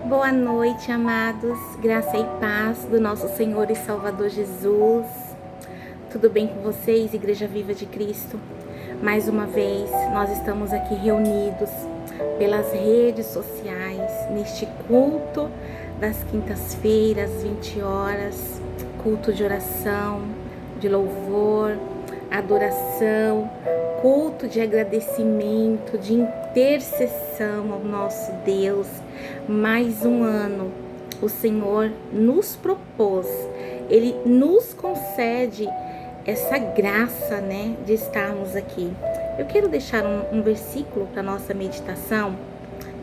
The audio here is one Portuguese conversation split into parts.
Boa noite, amados. Graça e paz do nosso Senhor e Salvador Jesus. Tudo bem com vocês, Igreja Viva de Cristo? Mais uma vez, nós estamos aqui reunidos pelas redes sociais, neste culto das quintas-feiras, 20 horas, culto de oração, de louvor, adoração, culto de agradecimento, de intercessão ao nosso Deus. Mais um ano o Senhor nos propôs, Ele nos concede essa graça, de estarmos aqui. Eu quero deixar um versículo para nossa meditação,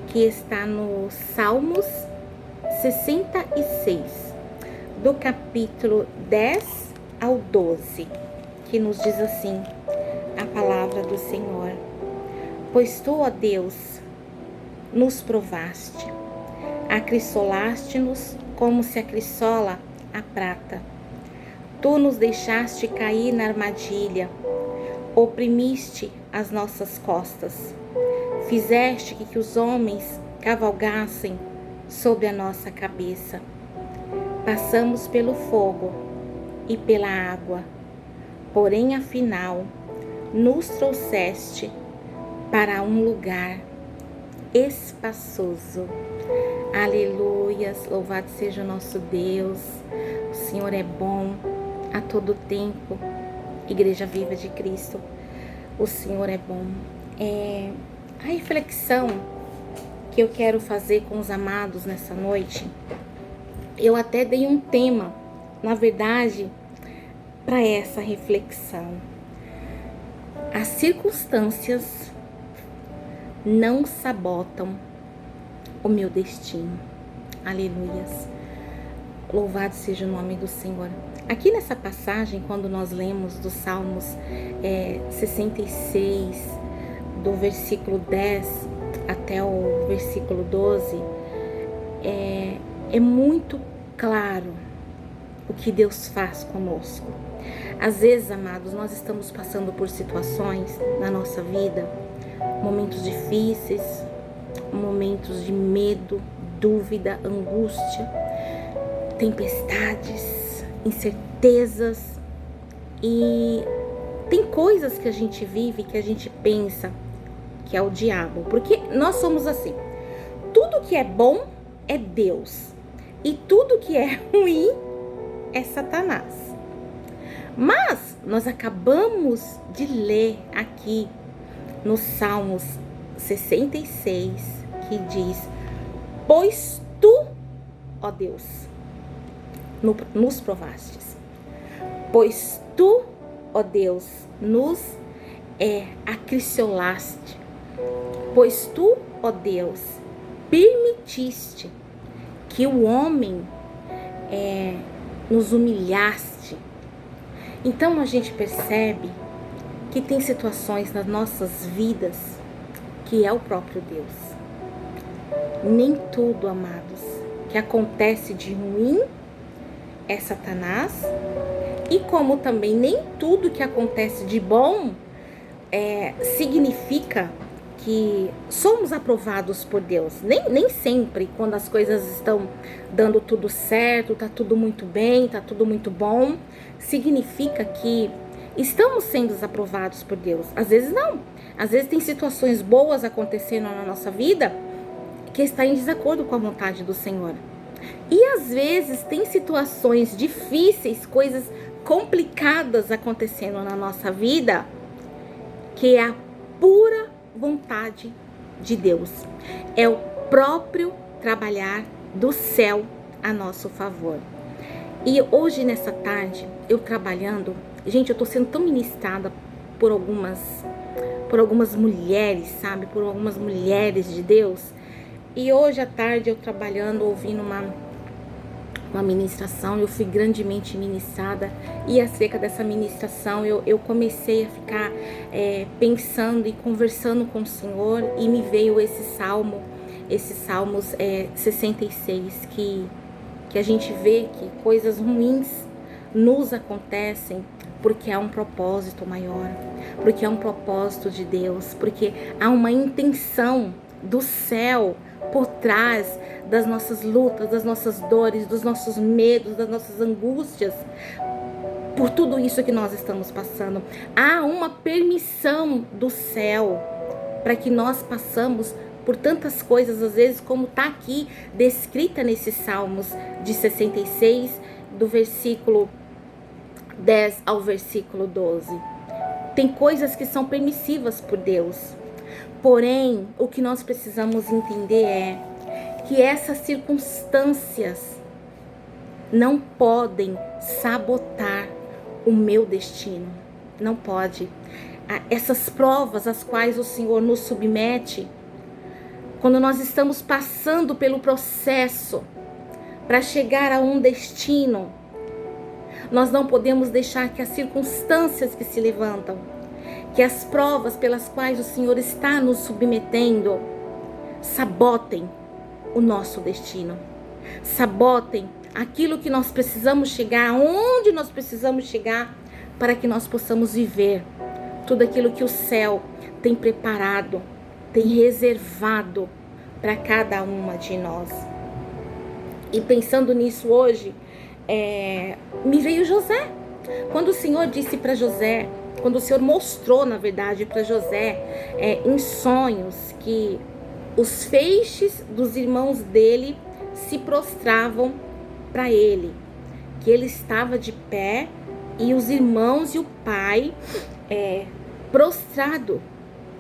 que está no Salmos 66, do capítulo 10 ao 12, que nos diz assim, a palavra do Senhor: Pois tu, ó Deus, nos provaste, acrisolaste-nos como se acrisola a prata. Tu nos deixaste cair na armadilha, oprimiste as nossas costas, fizeste que os homens cavalgassem sobre a nossa cabeça. Passamos pelo fogo e pela água, porém afinal nos trouxeste para um lugar espaçoso. Aleluias, louvado seja o nosso Deus. O Senhor é bom a todo tempo. Igreja Viva de Cristo, o Senhor é bom. A reflexão que eu quero fazer com os amados nessa noite, eu até dei um tema, na verdade, para essa reflexão. As circunstâncias não sabotam o meu destino. Aleluias. Louvado seja o nome do Senhor. Aqui nessa passagem, quando nós lemos dos Salmos 66, do versículo 10 até o versículo 12, é muito claro o que Deus faz conosco. Às vezes, amados, nós estamos passando por situações na nossa vida, momentos difíceis, momentos de medo, dúvida, angústia, tempestades, incertezas, e tem coisas que a gente vive que a gente pensa que é o diabo, porque nós somos assim. Tudo que é bom é Deus e tudo que é ruim é Satanás. Mas nós acabamos de ler aqui no Salmos 66, que diz: Pois tu, ó Deus, nos provastes. Pois tu, ó Deus, nos acrissolaste. Pois tu, ó Deus, permitiste que o homem nos humilhaste. Então a gente percebe que tem situações nas nossas vidas que é o próprio Deus. Nem tudo, amados, que acontece de ruim é Satanás, e como também nem tudo que acontece de bom significa que somos aprovados por Deus. Nem sempre, quando as coisas estão dando tudo certo, tá tudo muito bem, tá tudo muito bom, significa que estamos sendo aprovados por Deus. Às vezes não. Às vezes tem situações boas acontecendo na nossa vida que está em desacordo com a vontade do Senhor. E às vezes tem situações difíceis, coisas complicadas acontecendo na nossa vida, que é a pura vontade de Deus. É o próprio trabalhar do céu a nosso favor. E hoje, nessa tarde, eu trabalhando, gente, eu tô sendo tão ministrada por algumas mulheres, sabe? Por algumas mulheres de Deus. E hoje à tarde eu trabalhando, ouvindo uma ministração, eu fui grandemente ministrada, e acerca dessa ministração eu comecei a ficar pensando e conversando com o Senhor, e me veio esses Salmos 66, que a gente vê que coisas ruins nos acontecem porque há um propósito maior, porque há um propósito de Deus, porque há uma intenção do céu por trás das nossas lutas, das nossas dores, dos nossos medos, das nossas angústias, por tudo isso que nós estamos passando. Há uma permissão do céu para que nós passamos por tantas coisas, às vezes, como está aqui descrita nesses Salmos de 66, do versículo 10 ao versículo 12. Tem coisas que são permissivas por Deus. Porém, o que nós precisamos entender é que essas circunstâncias não podem sabotar o meu destino. Não pode. Essas provas às quais o Senhor nos submete, quando nós estamos passando pelo processo para chegar a um destino, nós não podemos deixar que as circunstâncias que se levantam, que as provas pelas quais o Senhor está nos submetendo, sabotem o nosso destino, sabotem aquilo que nós precisamos chegar, aonde nós precisamos chegar, para que nós possamos viver tudo aquilo que o céu tem preparado, tem reservado para cada uma de nós. E pensando nisso hoje, me veio José. Quando o Senhor disse para José, quando o Senhor mostrou, na verdade, para José, em sonhos, que os feixes dos irmãos dele se prostravam para ele, que ele estava de pé e os irmãos e o pai prostrado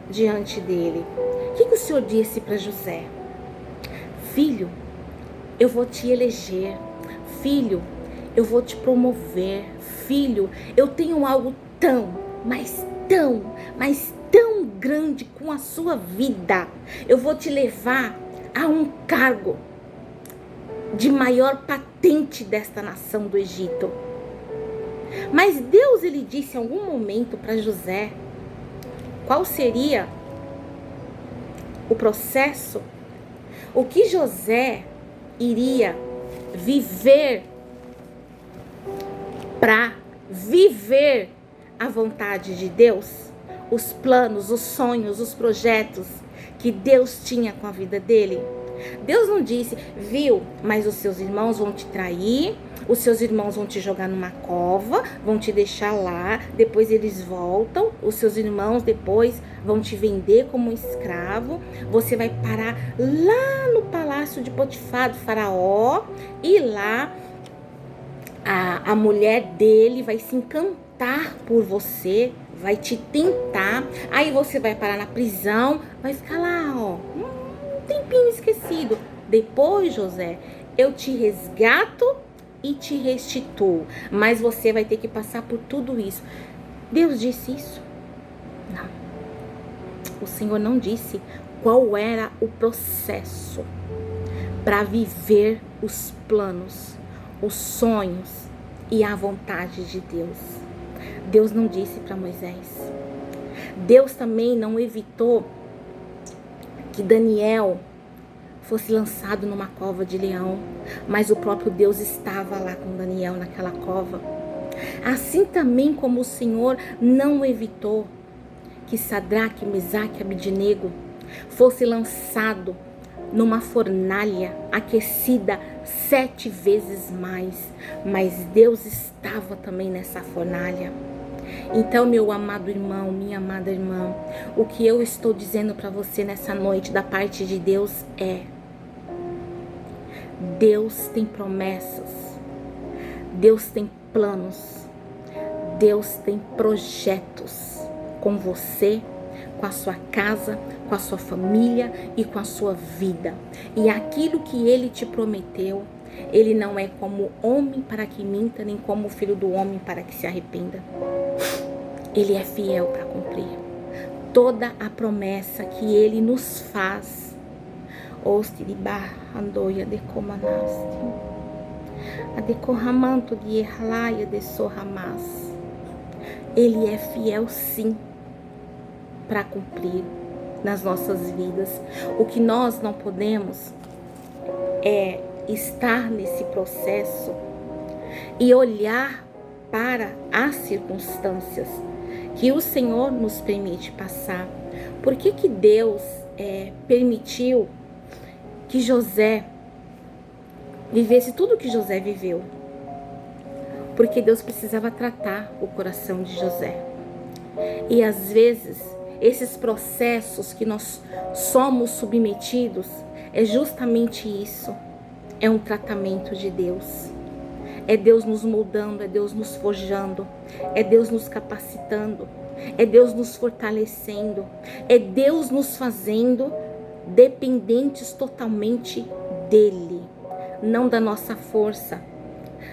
diante dele. O que o Senhor disse para José? Filho, eu vou te eleger. Filho, eu vou te promover. Filho, eu tenho algo tão, mas tão grande com a sua vida. Eu vou te levar a um cargo de maior patente desta nação do Egito. Mas Deus, ele disse em algum momento para José qual seria o processo, o que José iria viver para viver a vontade de Deus, os planos, os sonhos, os projetos que Deus tinha com a vida dele. Deus não disse, viu, mas os seus irmãos vão te trair, os seus irmãos vão te jogar numa cova, vão te deixar lá, depois eles voltam, os seus irmãos depois vão te vender como um escravo, você vai parar lá no palácio de Potifar, do faraó, e lá a mulher dele vai se encantar por você, vai te tentar, aí você vai parar na prisão, vai ficar lá, ó, um tempinho esquecido. Depois, José, eu te resgato e te restituo, mas você vai ter que passar por tudo isso. Deus disse isso? Não. O Senhor não disse qual era o processo para viver os planos, os sonhos e a vontade de Deus. Deus não disse para Moisés. Deus também não evitou que Daniel fosse lançado numa cova de leão, mas o próprio Deus estava lá com Daniel naquela cova. Assim também como o Senhor não evitou que Sadraque, Mesaque e Abednego fosse lançado numa fornalha aquecida 7 vezes mais, mas Deus estava também nessa fornalha. Então, meu amado irmão, minha amada irmã, o que eu estou dizendo para você nessa noite da parte de Deus é: Deus tem promessas, Deus tem planos, Deus tem projetos com você, com a sua casa, com a sua família e com a sua vida. E aquilo que Ele te prometeu, Ele não é como homem para que minta, nem como filho do homem para que se arrependa. Ele é fiel para cumprir toda a promessa que Ele nos faz. Andoia de comanasti, a decorramanto de erlaia de sorramas. Ele é fiel sim para cumprir nas nossas vidas. O que nós não podemos é estar nesse processo e olhar para as circunstâncias que o Senhor nos permite passar. Por que Deus permitiu que José vivesse tudo o que José viveu, porque Deus precisava tratar o coração de José. E às vezes, esses processos que nós somos submetidos, é justamente isso. É um tratamento de Deus. É Deus nos moldando, é Deus nos forjando, é Deus nos capacitando, é Deus nos fortalecendo, é Deus nos fazendo dependentes totalmente dEle. Não da nossa força,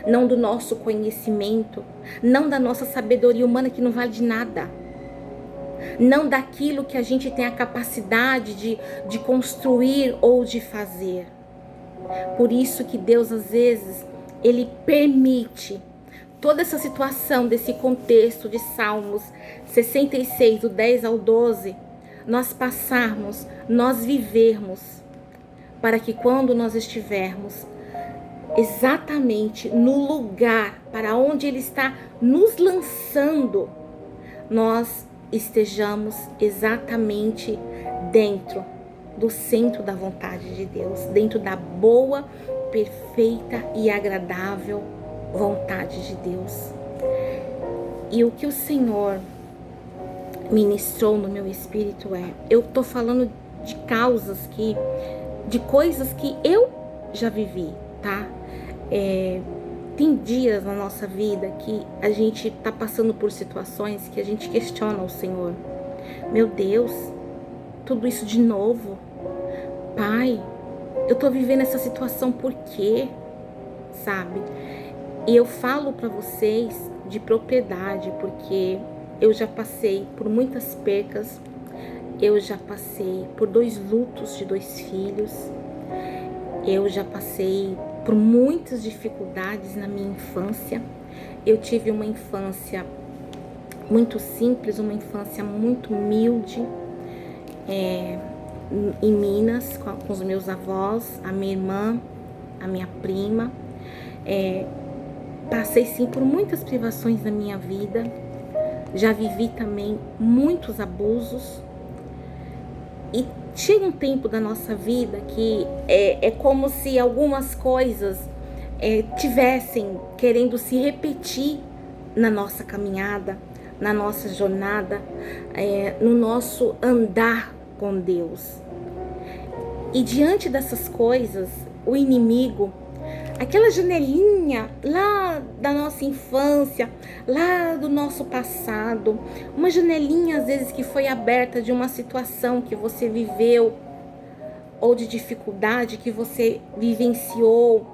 não do nosso conhecimento, não da nossa sabedoria humana que não vale de nada, não daquilo que a gente tem a capacidade de construir ou de fazer. Por isso que Deus, às vezes, Ele permite toda essa situação, desse contexto de Salmos 66, do 10 ao 12, nós passarmos, nós vivermos, para que quando nós estivermos exatamente no lugar para onde Ele está nos lançando, nós estejamos exatamente dentro do centro da vontade de Deus, dentro da boa, perfeita e agradável vontade de Deus. E o que o Senhor ministrou no meu espírito eu tô falando de causas de coisas que eu já vivi, tá? Tem dias na nossa vida que a gente tá passando por situações que a gente questiona o Senhor. Meu Deus, tudo isso de novo? Pai, eu tô vivendo essa situação por quê? Sabe? E eu falo para vocês de propriedade, porque eu já passei por muitas percas, eu já passei por 2 lutos de 2 filhos, eu já passei por muitas dificuldades na minha infância. Eu tive uma infância muito simples, uma infância muito humilde, em Minas, com os meus avós, a minha irmã, a minha prima. Passei sim por muitas privações na minha vida, já vivi também muitos abusos, e chega um tempo da nossa vida que é como se algumas coisas tivessem querendo se repetir na nossa caminhada, na nossa jornada, no nosso andar com Deus. E diante dessas coisas, o inimigo, aquela janelinha lá da nossa infância, lá do nosso passado, uma janelinha às vezes que foi aberta de uma situação que você viveu, ou de dificuldade que você vivenciou,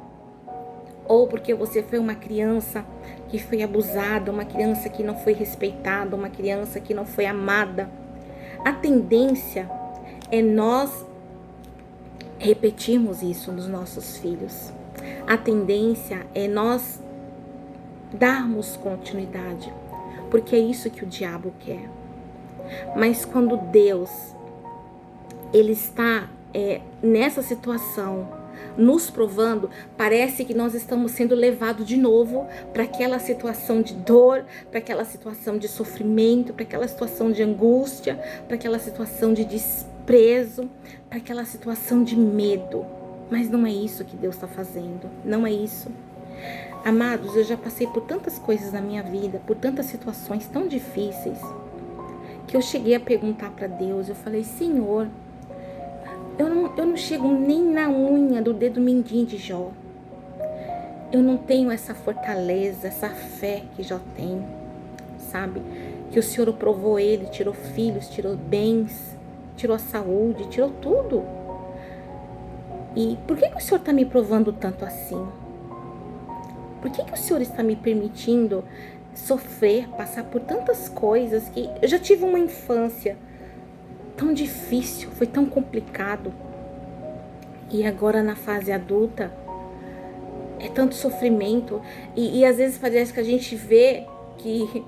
ou porque você foi uma criança que foi abusada, uma criança que não foi respeitada, uma criança que não foi amada. A tendência é nós repetirmos isso nos nossos filhos. A tendência é nós darmos continuidade, porque é isso que o diabo quer. Mas quando Deus, Ele está nessa situação, nos provando, parece que nós estamos sendo levados de novo para aquela situação de dor, para aquela situação de sofrimento, para aquela situação de angústia, para aquela situação de desprezo, para aquela situação de medo. Mas não é isso que Deus está fazendo, não é isso. Amados, eu já passei por tantas coisas na minha vida, por tantas situações tão difíceis, que eu cheguei a perguntar para Deus, eu falei, Senhor, eu não chego nem na unha do dedo mindinho de Jó. Eu não tenho essa fortaleza, essa fé que Jó tem, sabe? Que o Senhor provou ele, tirou filhos, tirou bens, tirou a saúde, tirou tudo. E por que o Senhor está me provando tanto assim? Por que o Senhor está me permitindo sofrer, passar por tantas coisas que eu já tive uma infância tão difícil, foi tão complicado. E agora na fase adulta é tanto sofrimento. E às vezes parece que a gente vê que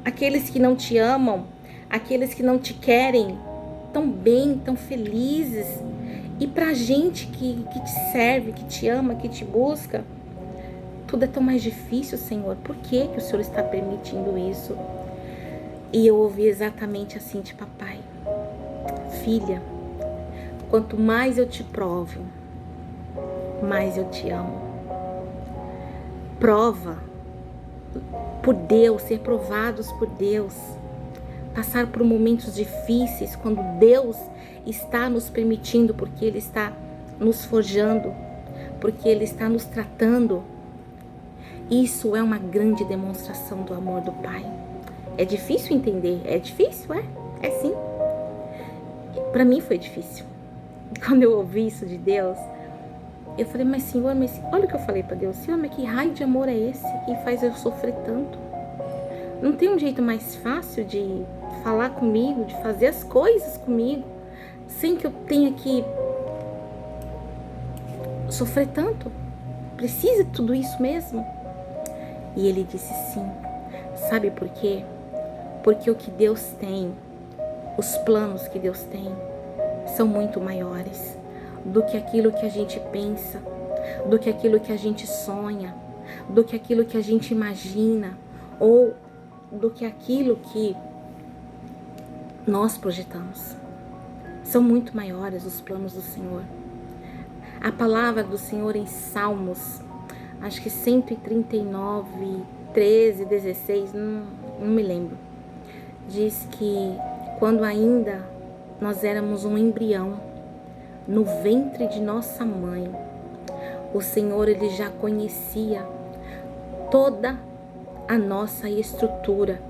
aqueles que não te amam, aqueles que não te querem tão bem, tão felizes. E pra gente que te serve, que te ama, que te busca, tudo é tão mais difícil, Senhor. Por que o Senhor está permitindo isso? E eu ouvi exatamente assim de papai. Filha, quanto mais eu te provo, mais eu te amo. Prova por Deus, ser provados por Deus, passar por momentos difíceis, quando Deus está nos permitindo, porque Ele está nos forjando, porque Ele está nos tratando. Isso é uma grande demonstração do amor do Pai. É difícil entender, é difícil, é sim. Para mim foi difícil. Quando eu ouvi isso de Deus, eu falei, mas Senhor, olha o que eu falei para Deus. Senhor, mas que raio de amor é esse que faz eu sofrer tanto? Não tem um jeito mais fácil de falar comigo, de fazer as coisas comigo, sem que eu tenha que sofrer tanto? Precisa de tudo isso mesmo? E Ele disse sim. Sabe por quê? Porque o que Deus tem, os planos que Deus tem, são muito maiores do que aquilo que a gente pensa, do que aquilo que a gente sonha, do que aquilo que a gente imagina, ou do que aquilo que nós projetamos. São muito maiores os planos do Senhor. A palavra do Senhor em Salmos, acho que 139, 13, 16, não me lembro, diz que quando ainda nós éramos um embrião no ventre de nossa mãe, o Senhor, Ele já conhecia toda a nossa estrutura,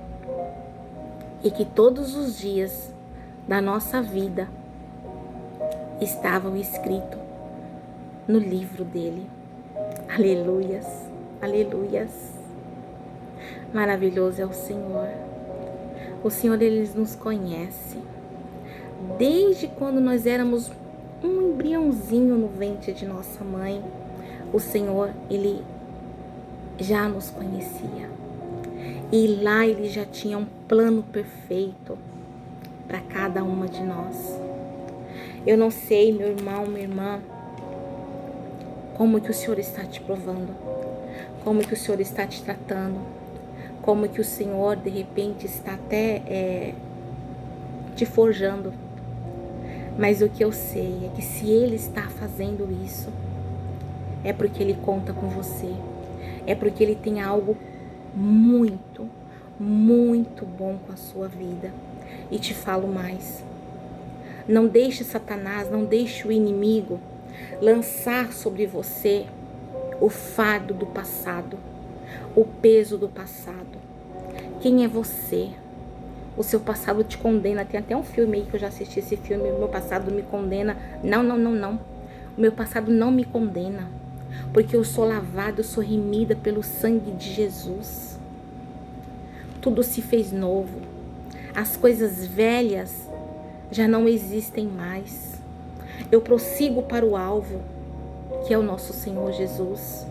e que todos os dias da nossa vida estavam escritos no livro dele. Aleluias, aleluias. Maravilhoso é o Senhor. O Senhor, Ele nos conhece desde quando nós éramos um embriãozinho no ventre de nossa mãe. O Senhor, Ele já nos conhecia, e lá Ele já tinha um plano perfeito para cada uma de nós. Eu não sei, meu irmão, minha irmã, como que o Senhor está te provando, como que o Senhor está te tratando, como que o Senhor de repente está até te forjando. Mas o que eu sei é que se Ele está fazendo isso, é porque Ele conta com você, é porque Ele tem algo muito, muito bom com a sua vida. E te falo mais, não deixe Satanás, não deixe o inimigo lançar sobre você o fardo do passado, o peso do passado. Quem é você? O seu passado te condena. Tem até um filme aí que eu já assisti esse filme, Meu Passado Me Condena. Não. O meu passado não me condena, porque eu sou lavada, eu sou remida pelo sangue de Jesus. Tudo se fez novo. As coisas velhas já não existem mais. Eu prossigo para o alvo, que é o nosso Senhor Jesus.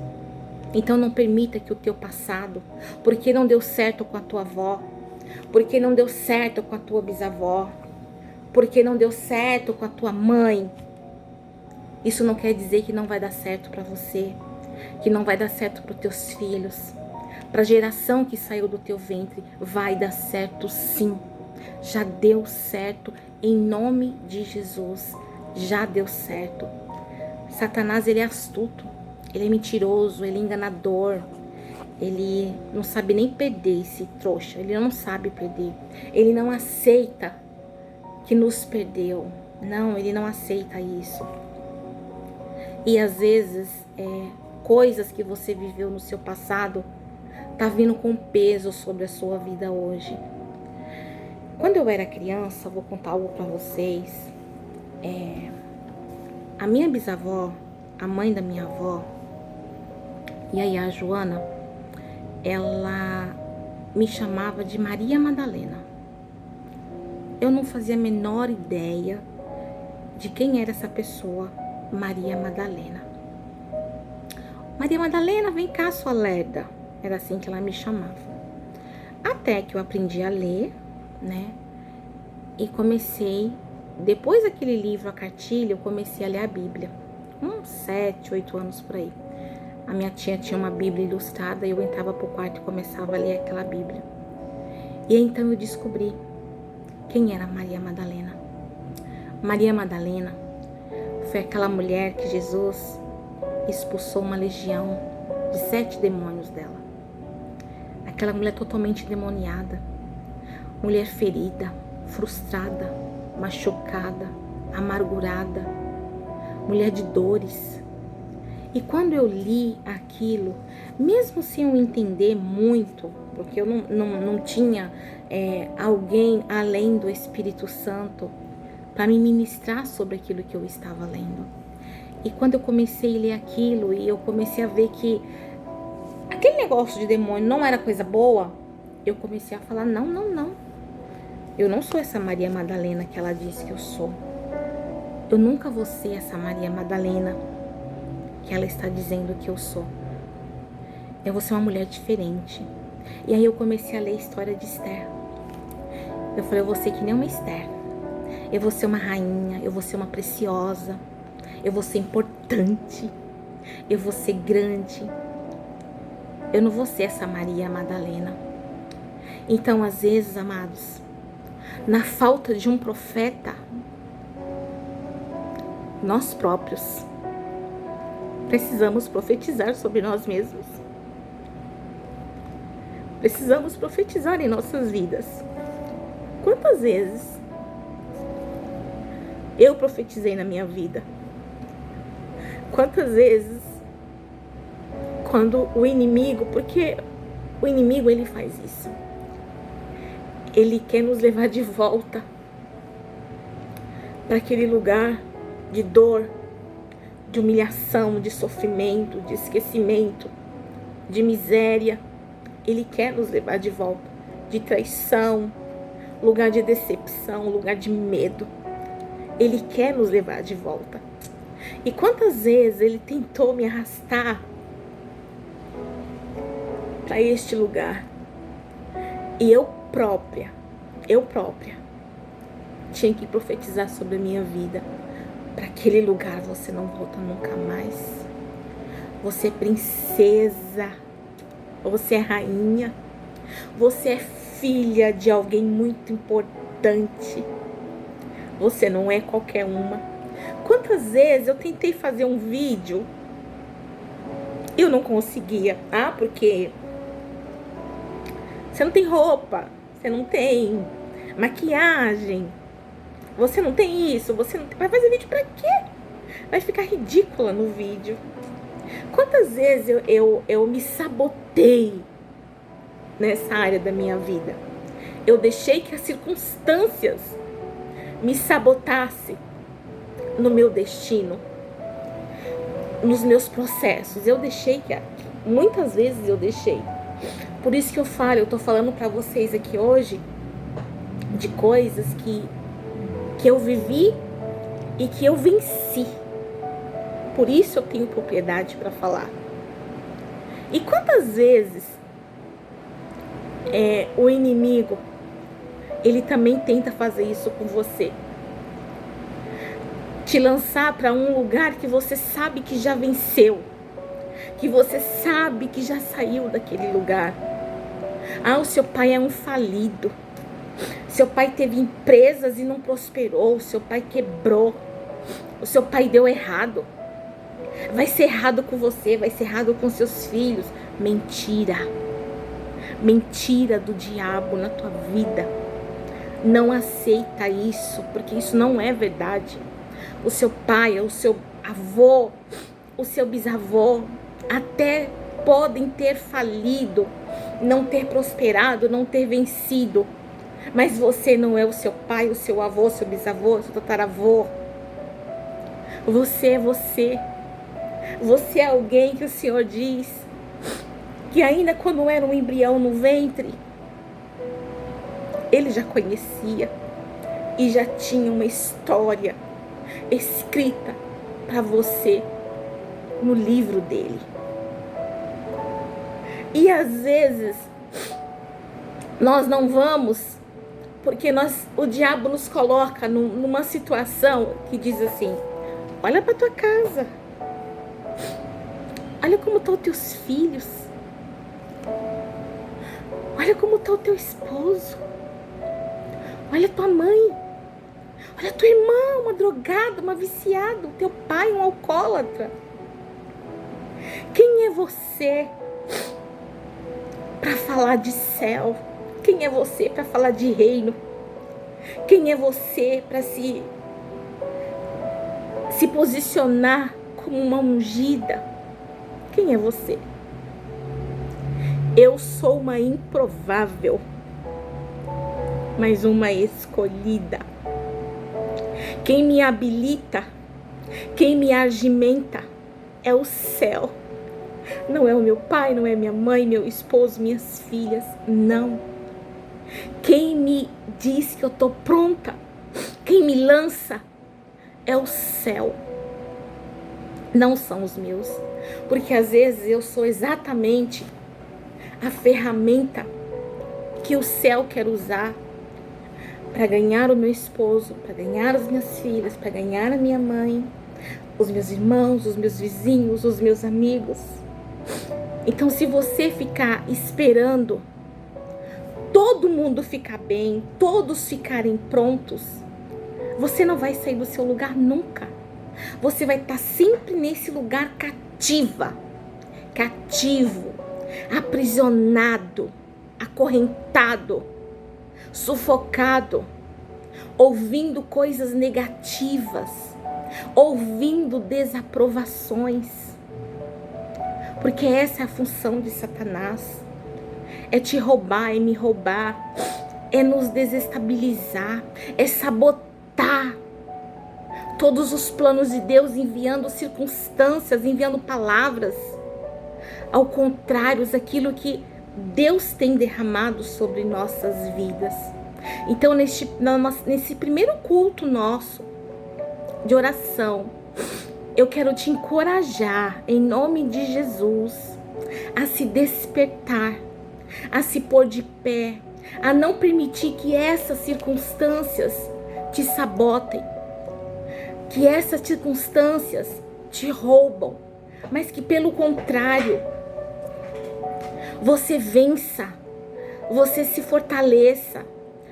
Então não permita que o teu passado, porque não deu certo com a tua avó, porque não deu certo com a tua bisavó, porque não deu certo com a tua mãe, isso não quer dizer que não vai dar certo para você, que não vai dar certo para os teus filhos, para a geração que saiu do teu ventre. Vai dar certo sim. Já deu certo em nome de Jesus. Já deu certo. Satanás, ele é astuto, ele é mentiroso, ele é enganador. Ele não sabe nem perder, esse trouxa. Ele não sabe perder. Ele não aceita que nos perdeu. Não, ele não aceita isso. E às vezes, coisas que você viveu no seu passado tá vindo com peso sobre a sua vida hoje. Quando eu era criança, vou contar algo para vocês. A minha bisavó, a mãe da minha avó, e aí a Joana, ela me chamava de Maria Madalena. Eu não fazia a menor ideia de quem era essa pessoa, Maria Madalena. Maria Madalena, vem cá, sua lerda. Era assim que ela me chamava. Até que eu aprendi a ler, né? E comecei, depois daquele livro, A Cartilha, eu comecei a ler a Bíblia. Uns 7, 8 anos por aí. A minha tia tinha uma Bíblia ilustrada e eu entrava pro quarto e começava a ler aquela Bíblia. E então eu descobri quem era Maria Madalena. Maria Madalena foi aquela mulher que Jesus expulsou uma legião de 7 demônios dela. Aquela mulher totalmente demoniada, mulher ferida, frustrada, machucada, amargurada, mulher de dores. E quando eu li aquilo, mesmo sem eu entender muito, porque eu não tinha alguém além do Espírito Santo para me ministrar sobre aquilo que eu estava lendo. E quando eu comecei a ler aquilo e eu comecei a ver que aquele negócio de demônio não era coisa boa, eu comecei a falar, não. Eu não sou essa Maria Madalena que ela disse que eu sou. Eu nunca vou ser essa Maria Madalena que ela está dizendo que eu sou. Eu vou ser uma mulher diferente. E aí eu comecei a ler a história de Esther. Eu falei, eu vou ser que nem uma Esther. Eu vou ser uma rainha, eu vou ser uma preciosa, eu vou ser importante, eu vou ser grande. Eu não vou ser essa Maria Madalena. Então, às vezes, amados, na falta de um profeta, nós próprios precisamos profetizar sobre nós mesmos. Precisamos profetizar em nossas vidas. Quantas vezes eu profetizei na minha vida? Quantas vezes, quando o inimigo, porque o inimigo ele faz isso, ele quer nos levar de volta para aquele lugar de dor, de humilhação, de sofrimento, de esquecimento, de miséria. Ele quer nos levar de volta, de traição, lugar de decepção, lugar de medo. Ele quer nos levar de volta. E quantas vezes ele tentou me arrastar para este lugar. E eu própria tinha que profetizar sobre a minha vida. Para aquele lugar você não volta nunca mais. Você é princesa. Você é rainha. Você é filha de alguém muito importante. Você não é qualquer uma. Quantas vezes eu tentei fazer um vídeo e eu não conseguia. Porque você não tem roupa, você não tem maquiagem, você não tem isso, você não tem... Vai fazer vídeo pra quê? Vai ficar ridícula no vídeo. Quantas vezes eu me sabotei nessa área da minha vida? Eu deixei que as circunstâncias me sabotassem no meu destino, nos meus processos. Eu deixei muitas vezes eu deixei. Por isso que eu tô falando pra vocês aqui hoje de coisas que eu vivi e que eu venci. Por isso eu tenho propriedade para falar. E quantas vezes o inimigo, ele também tenta fazer isso com você? Te lançar para um lugar que você sabe que já venceu, que você sabe que já saiu daquele lugar. O seu pai é um falido. Seu pai teve empresas e não prosperou. Seu pai quebrou. O seu pai deu errado. Vai ser errado com você, vai ser errado com seus filhos. Mentira. Mentira do diabo na tua vida. Não aceita isso, porque isso não é verdade. O seu pai, o seu avô, o seu bisavô até podem ter falido, não ter prosperado, não ter vencido. Mas você não é o seu pai, o seu avô, o seu bisavô, o seu tataravô. Você é você. Você é alguém que o Senhor diz que ainda quando era um embrião no ventre, Ele já conhecia e já tinha uma história escrita para você no livro dele. E às vezes nós não vamos, porque o diabo nos coloca numa situação que diz assim: olha para tua casa, olha como estão os teus filhos, olha como está o teu esposo, olha tua mãe, Olha a tua irmã, uma drogada, uma viciada. O teu pai, um alcoólatra. Quem é você para falar de céu? Quem é você para falar de reino? Quem é você para se posicionar como uma ungida? Quem é você? Eu sou uma improvável, mas uma escolhida. Quem me habilita, quem me agimenta é o céu. Não é o meu pai, não é minha mãe, meu esposo, minhas filhas, não. Quem me diz que eu tô pronta, quem me lança é o céu. Não são os meus, porque às vezes eu sou exatamente a ferramenta que o céu quer usar para ganhar o meu esposo, para ganhar as minhas filhas, para ganhar a minha mãe, os meus irmãos, os meus vizinhos, os meus amigos. Então, se você ficar esperando todo mundo ficar bem, todos ficarem prontos, você não vai sair do seu lugar nunca. Você vai estar sempre nesse lugar cativo, aprisionado, acorrentado, sufocado, ouvindo coisas negativas, ouvindo desaprovações. Porque essa é a função de Satanás. É te roubar, é me roubar, é nos desestabilizar, é sabotar todos os planos de Deus, enviando circunstâncias, enviando palavras ao contrário daquilo que Deus tem derramado sobre nossas vidas. Então, nesse primeiro culto nosso de oração, eu quero te encorajar, em nome de Jesus, a se despertar, a se pôr de pé, a não permitir que essas circunstâncias te sabotem, que essas circunstâncias te roubam, mas que pelo contrário, você vença, você se fortaleça,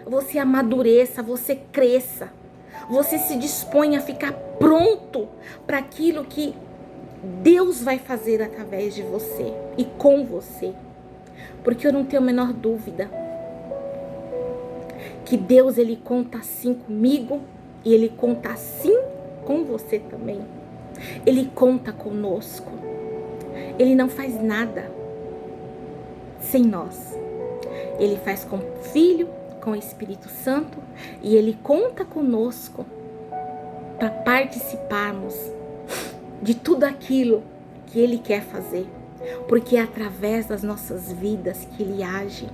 você amadureça, você cresça, você se dispõe a ficar pronto para aquilo que Deus vai fazer através de você e com você. Porque eu não tenho a menor dúvida que Deus, Ele conta assim comigo e Ele conta assim com você também. Ele conta conosco. Ele não faz nada sem nós. Ele faz com o Filho, com o Espírito Santo, e Ele conta conosco para participarmos de tudo aquilo que Ele quer fazer. Porque é através das nossas vidas que Ele age.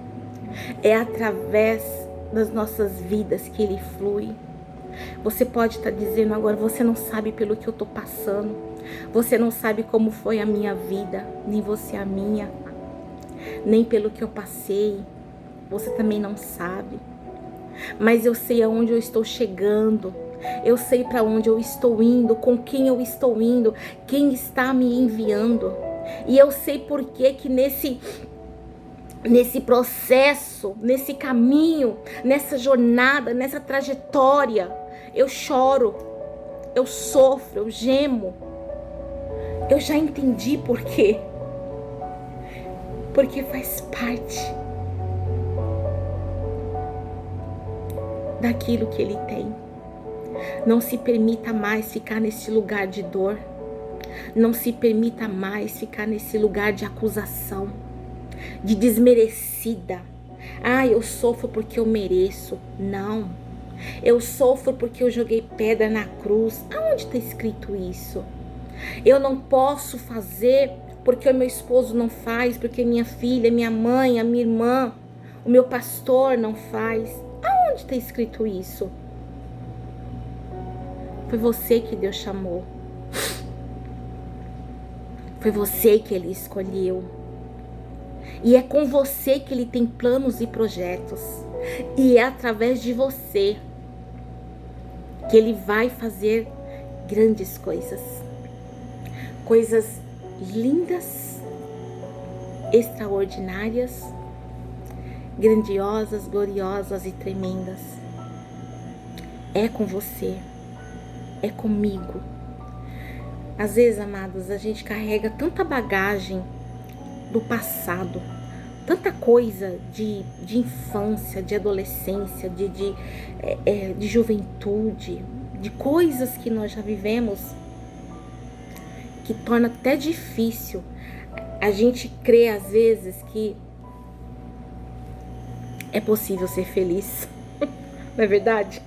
É através das nossas vidas que Ele flui. Você pode estar dizendo agora, você não sabe pelo que eu estou passando. Você não sabe como foi a minha vida, nem você a minha. Nem pelo que eu passei. Você também não sabe. Mas eu sei aonde eu estou chegando. Eu sei para onde eu estou indo, com quem eu estou indo, quem está me enviando. E eu sei por que nesse processo, nesse caminho, nessa jornada, nessa trajetória, eu choro, eu sofro, eu gemo. Eu já entendi por quê. Porque faz parte daquilo que Ele tem. Não se permita mais ficar nesse lugar de dor. Não se permita mais ficar nesse lugar de acusação, de desmerecida. Ah, eu sofro porque eu mereço. Não. Eu sofro porque eu joguei pedra na cruz. Aonde está escrito isso? Eu não posso fazer porque o meu esposo não faz, porque minha filha, minha mãe, a minha irmã, o meu pastor não faz. Aonde está escrito isso? Foi você que Deus chamou. Foi você que Ele escolheu. E é com você que Ele tem planos e projetos. E é através de você que Ele vai fazer grandes coisas. Coisas lindas, extraordinárias, grandiosas, gloriosas e tremendas. é com você, é comigo. Às vezes, amados, a gente carrega tanta bagagem do passado, tanta coisa de infância, de adolescência, de juventude, de coisas que nós já vivemos, que torna até difícil a gente crer às vezes que é possível ser feliz. Não é verdade?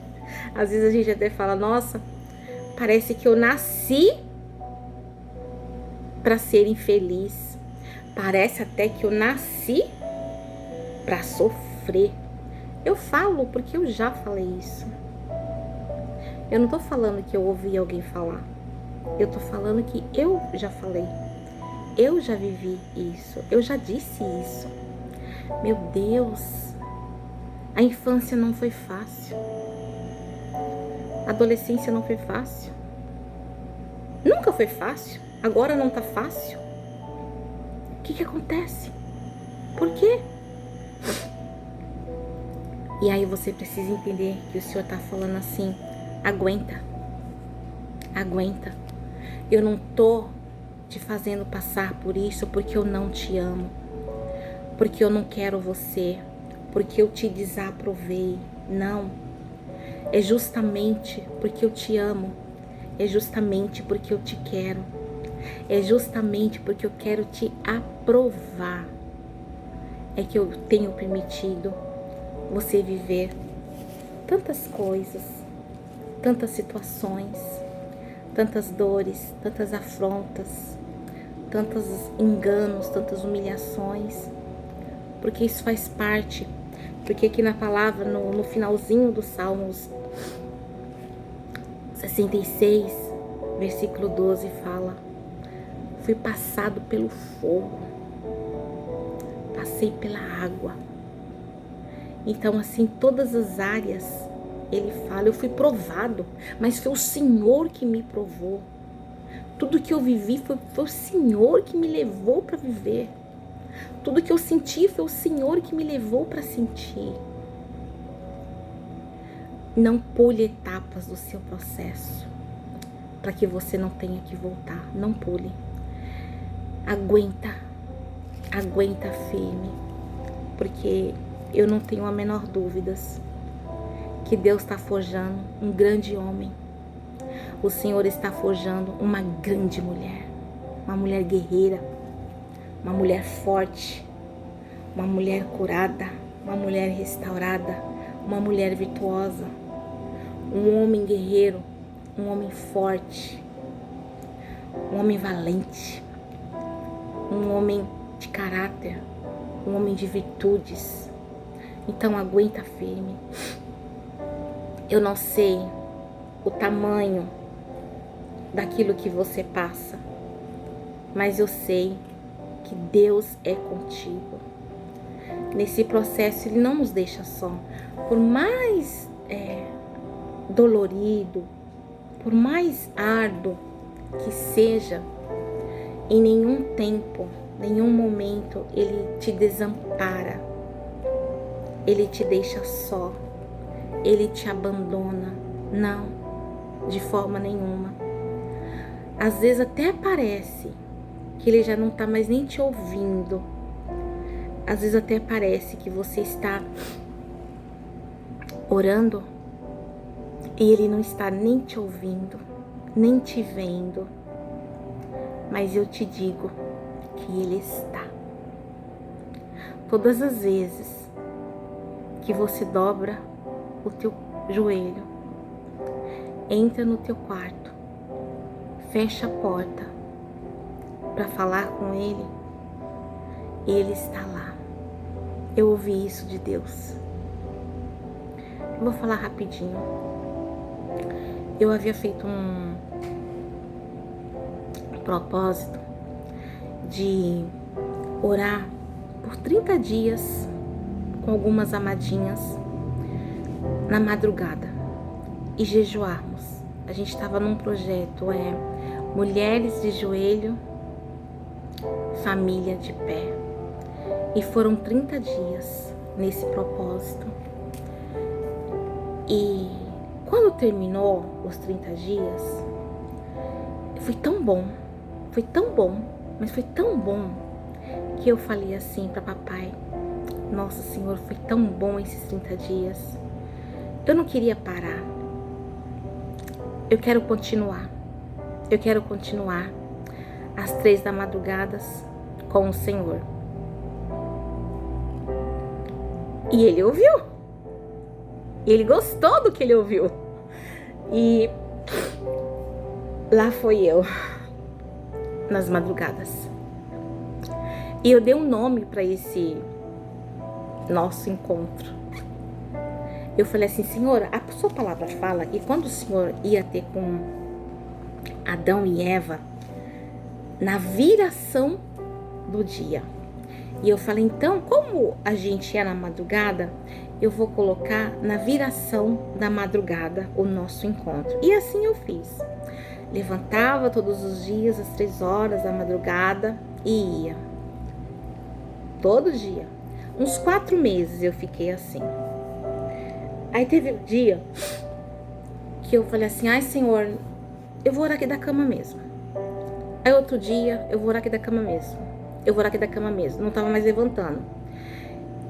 Às vezes a gente até fala, nossa, parece que eu nasci para ser infeliz. Parece até que eu nasci para sofrer. Eu falo porque eu já falei isso. Eu não tô falando que eu ouvi alguém falar. Eu tô falando que eu já falei. Eu já vivi isso. Eu já disse isso. Meu Deus, a infância não foi fácil. A adolescência não foi fácil. Nunca foi fácil. Agora não tá fácil. O que acontece? Por quê? E aí você precisa entender que o Senhor tá falando assim, aguenta. Aguenta. Eu não tô te fazendo passar por isso porque eu não te amo. Porque eu não quero você. Porque eu te desaprovei. Não. É justamente porque eu te amo. É justamente porque eu te quero. É justamente porque eu quero te aprovar. É que eu tenho permitido você viver tantas coisas, tantas situações, tantas dores, tantas afrontas, tantos enganos, tantas humilhações, porque isso faz parte. Porque aqui na palavra, no finalzinho do Salmos 66, versículo 12, fala: fui passado pelo fogo, passei pela água. Então, assim, todas as áreas, ele fala, eu fui provado, mas foi o Senhor que me provou. Tudo que eu vivi foi o Senhor que me levou para viver. Tudo que eu senti foi o Senhor que me levou para sentir. Não pule etapas do seu processo para que você não tenha que voltar. Não pule. Aguenta. Aguenta firme. Porque eu não tenho a menor dúvidas que Deus está forjando um grande homem. O Senhor está forjando uma grande mulher. Uma mulher guerreira. Uma mulher forte. Uma mulher curada. Uma mulher restaurada. Uma mulher virtuosa. Um homem guerreiro. Um homem forte. Um homem valente. Um homem de caráter. Um homem de virtudes. Então aguenta firme. Eu não sei o tamanho daquilo que você passa, mas eu sei que Deus é contigo. Nesse processo Ele não nos deixa só. Por mais dolorido, por mais árduo que seja, em nenhum tempo, nenhum momento Ele te desampara. Ele te deixa só. Ele te abandona. Não, de forma nenhuma. Às vezes até parece que Ele já não está mais nem te ouvindo. Às vezes até parece que você está orando e Ele não está nem te ouvindo, nem te vendo. Mas eu te digo que Ele está. Todas as vezes que você dobra o teu joelho, entra no teu quarto, fecha a porta para falar com Ele, Ele está lá. Eu ouvi isso de Deus. Eu vou falar rapidinho. Eu havia feito um propósito de orar por 30 dias com algumas amadinhas na madrugada e jejuarmos. A gente estava num projeto, Mulheres de Joelho, Família de Pé. E foram 30 dias nesse propósito. E quando terminou os 30 dias, foi tão bom, mas foi tão bom que eu falei assim para papai: nossa Senhor, foi tão bom esses 30 dias. Eu não queria parar. Eu quero continuar. Eu quero continuar às 3 da madrugada com o Senhor. E ele ouviu. Ele gostou do que ele ouviu. E lá foi eu, nas madrugadas. E eu dei um nome para esse nosso encontro. Eu falei assim: Senhor, a sua palavra fala que quando o Senhor ia ter com Adão e Eva, na viração do dia. E eu falei: então, como a gente é na madrugada, eu vou colocar na viração da madrugada o nosso encontro. E assim eu fiz. Levantava todos os dias às 3 horas da madrugada e ia. Todo dia. Uns 4 meses eu fiquei assim. Aí teve um dia que eu falei assim: ai Senhor, eu vou orar aqui da cama mesmo. Aí outro dia, eu vou orar aqui da cama mesmo. Eu vou orar aqui da cama mesmo. Não tava mais levantando.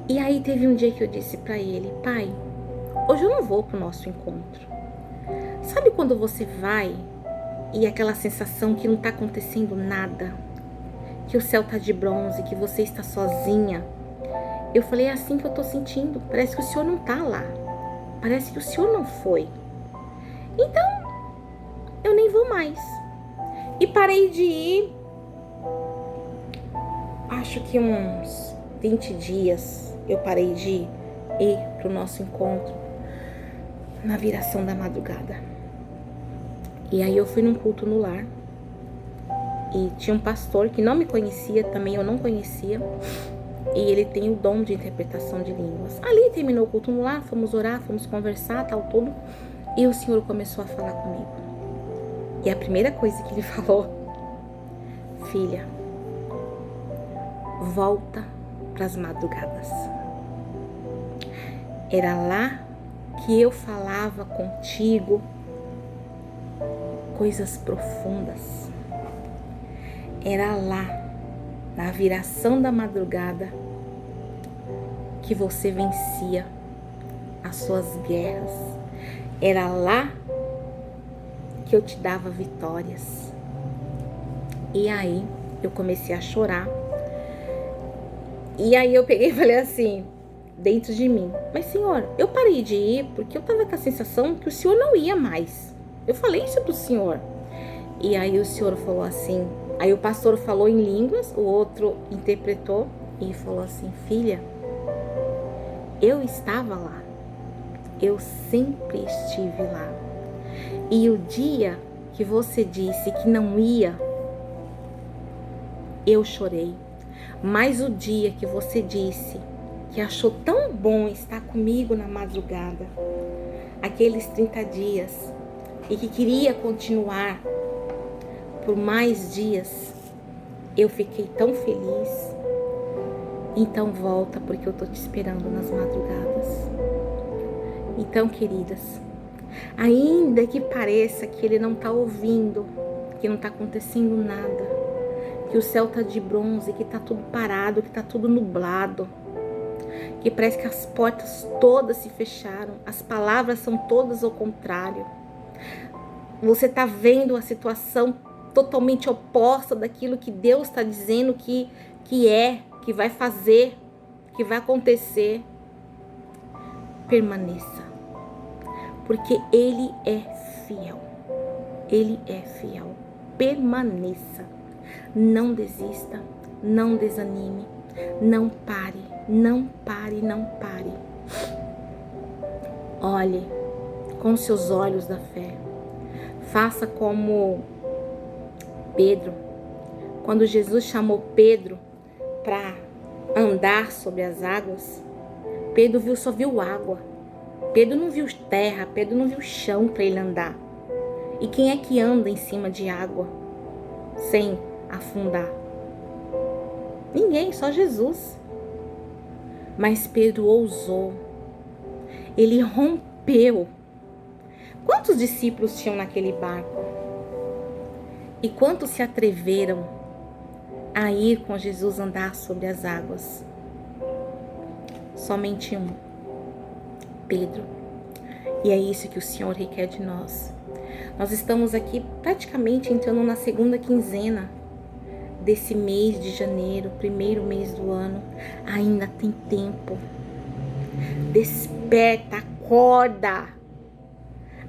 E aí teve um dia que eu disse pra ele: pai, hoje eu não vou pro nosso encontro. Sabe quando você vai e aquela sensação que não tá acontecendo nada? Que o céu tá de bronze, que você está sozinha? Eu falei: é assim que eu tô sentindo. Parece que o Senhor não tá lá. Parece que o Senhor não foi. Então, eu nem vou mais. E parei de ir, acho que uns 20 dias eu parei de ir pro nosso encontro na viração da madrugada. E aí eu fui num culto no lar. E tinha um pastor que não me conhecia, também eu não conhecia. E ele tem o dom de interpretação de línguas. Ali terminou o culto no lar, fomos orar, fomos conversar, tal, tudo. E o Senhor começou a falar comigo. E a primeira coisa que ele falou: filha, volta para as madrugadas. Era lá que eu falava contigo coisas profundas. Era lá, na viração da madrugada, que você vencia as suas guerras. Era lá que eu te dava vitórias. E aí eu comecei a chorar. E aí eu peguei e falei assim, dentro de mim: mas Senhor, eu parei de ir porque eu tava com a sensação que o Senhor não ia mais. Eu falei isso pro Senhor. E aí o Senhor falou assim, aí o pastor falou em línguas, o outro interpretou e falou assim: filha, eu estava lá. Eu sempre estive lá. E o dia que você disse que não ia, eu chorei. Mas o dia que você disse que achou tão bom estar comigo na madrugada, aqueles 30 dias, e que queria continuar por mais dias, eu fiquei tão feliz. Então volta, porque eu tô te esperando nas madrugadas. Então, queridas, ainda que pareça que ele não tá ouvindo, que não tá acontecendo nada, que o céu tá de bronze, que tá tudo parado, que tá tudo nublado, que parece que as portas todas se fecharam, as palavras são todas ao contrário. Você tá vendo a situação totalmente oposta daquilo que Deus está dizendo que vai fazer, que vai acontecer. Permaneça, porque Ele é fiel. Ele é fiel. Permaneça. Não desista, não desanime, não pare, não pare, não pare. Olhe com seus olhos da fé. Faça como Pedro. Quando Jesus chamou Pedro para andar sobre as águas, Pedro só viu água. Pedro não viu terra, Pedro não viu chão para ele andar. E quem é que anda em cima de água sem afundar? Ninguém, só Jesus. Mas Pedro ousou. Ele rompeu. Quantos discípulos tinham naquele barco? E quantos se atreveram a ir com Jesus andar sobre as águas? Somente um, Pedro. E é isso que o Senhor requer de nós. Nós estamos aqui praticamente entrando na segunda quinzena desse mês de janeiro, primeiro mês do ano. Ainda tem tempo. Desperta, acorda.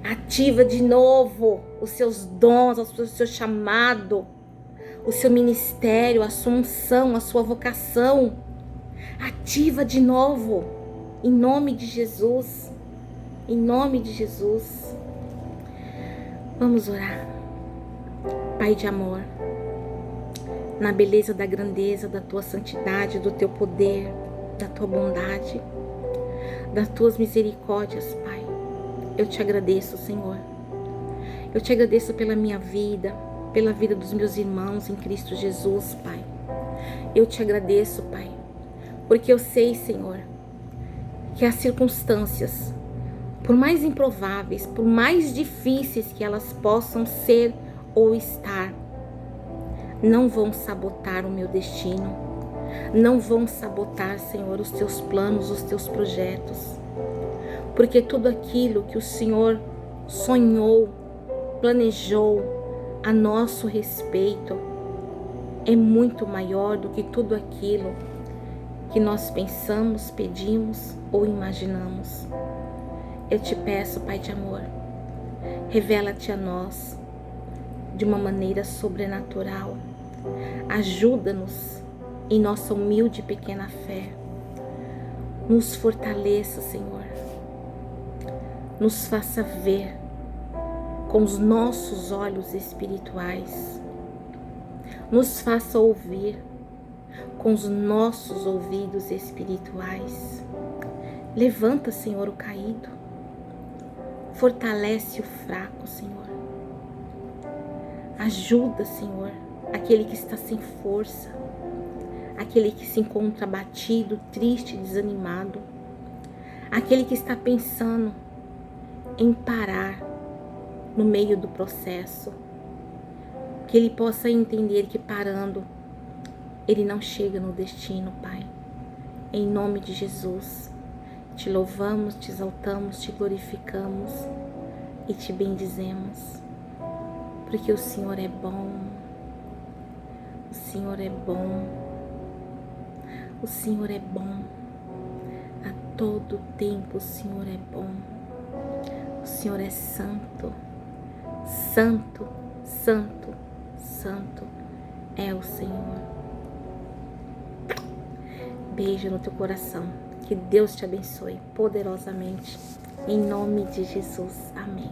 Ativa de novo os seus dons, o seu chamado, o seu ministério, a sua unção, a sua vocação. Ativa de novo, em nome de Jesus. Em nome de Jesus. Vamos orar. Pai de amor, na beleza da grandeza da tua santidade, do teu poder, da tua bondade, das tuas misericórdias, Pai, eu te agradeço, Senhor. Eu te agradeço pela minha vida, pela vida dos meus irmãos em Cristo Jesus, Pai. Eu te agradeço, Pai, porque eu sei, Senhor, que as circunstâncias, por mais improváveis, por mais difíceis que elas possam ser ou estar, não vão sabotar o meu destino, não vão sabotar, Senhor, os teus planos, os teus projetos, porque tudo aquilo que o Senhor sonhou, planejou a nosso respeito é muito maior do que tudo aquilo que nós pensamos, pedimos ou imaginamos. Eu te peço, Pai de amor, revela-te a nós de uma maneira sobrenatural. Ajuda-nos em nossa humilde e pequena fé. Nos fortaleça, Senhor. Nos faça ver com os nossos olhos espirituais. Nos faça ouvir com os nossos ouvidos espirituais. Levanta, Senhor, o caído. Fortalece o fraco, Senhor. Ajuda, Senhor, aquele que está sem força, aquele que se encontra abatido, triste, desanimado, aquele que está pensando em parar no meio do processo, que ele possa entender que parando, ele não chega no destino, Pai. Em nome de Jesus, te louvamos, te exaltamos, te glorificamos e te bendizemos, porque o Senhor é bom, o Senhor é bom, o Senhor é bom, a todo tempo o Senhor é bom, o Senhor é santo, santo, santo, santo é o Senhor. Beijo no teu coração. Que Deus te abençoe poderosamente. Em nome de Jesus. Amém.